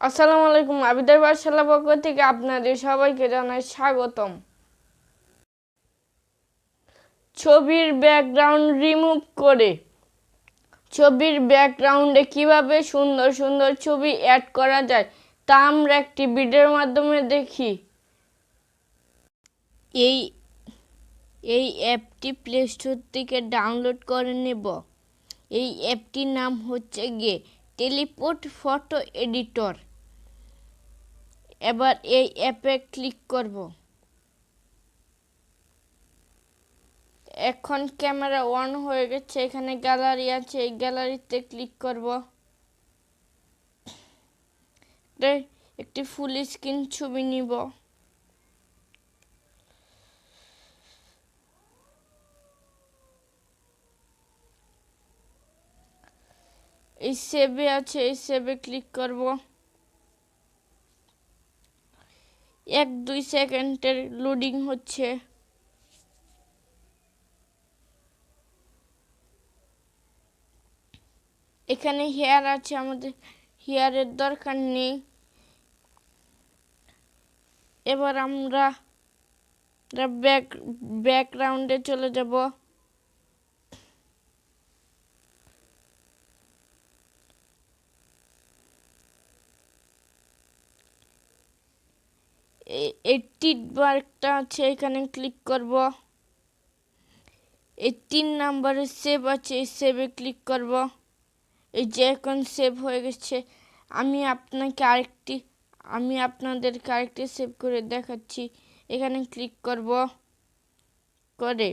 আসসালামু আলাইকুম। আবিদের পাঠশালা পক্ষ থেকে আপনাদের সবাইকে জানাই স্বাগতম। ছবির ব্যাকগ্রাউন্ড রিমুভ করে ছবির ব্যাকগ্রাউন্ডে কিভাবে সুন্দর সুন্দর ছবি অ্যাড করা যায় তা আমরা একটি ভিডিওর মাধ্যমে দেখি। এই এই অ্যাপটি প্লে স্টোর থেকে ডাউনলোড করে নেব। এই অ্যাপটির নাম হচ্ছে টেলিপোর্ট ফটো এডিটর। এবার এই অ্যাপে ক্লিক করব। এখন ক্যামেরা অন হয়ে গেছে, এখানে গ্যালারি আছে, এই গ্যালারিতে ক্লিক করব। একটি ফুল স্ক্রিন ছবি নিব। এই সেভে আছে, এই সেভে ক্লিক করব। 1-2 সেকেন্ডের লোডিং হচ্ছে। এখানে হেয়ার আছে, আমাদের হেয়ারের দরকার নেই। এবার আমরা ব্যাকগ্রাউন্ডে চলে যাব। এই টিক মার্কটা আছে, এখানে ক্লিক করব। এই 3 নম্বরে সেভ আছে, এই সেভে ক্লিক করব। এই যে এখন সেভ হয়ে গেছে। আমি আপনাদেরকে আরেকটি সেভ করে দেখাচ্ছি। এখানে ক্লিক করব, করে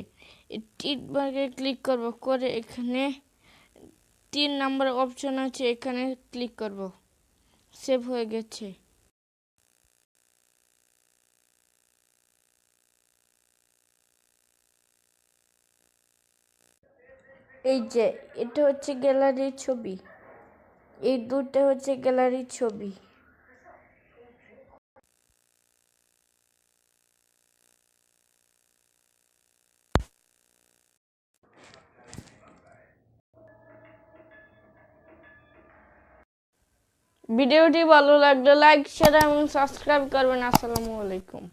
টিক মার্কে ক্লিক করব, করে এখানে 3 নম্বর অপশন আছে, এখানে ক্লিক করব। সেভ হয়ে গেছে। এই যে এটা হচ্ছে গ্যালারির ছবি, এই দুটো হচ্ছে গ্যালারির ছবি। ভিডিওটি ভালো লাগলে লাইক, শেয়ার এবং সাবস্ক্রাইব করবেন। আসসালামু আলাইকুম।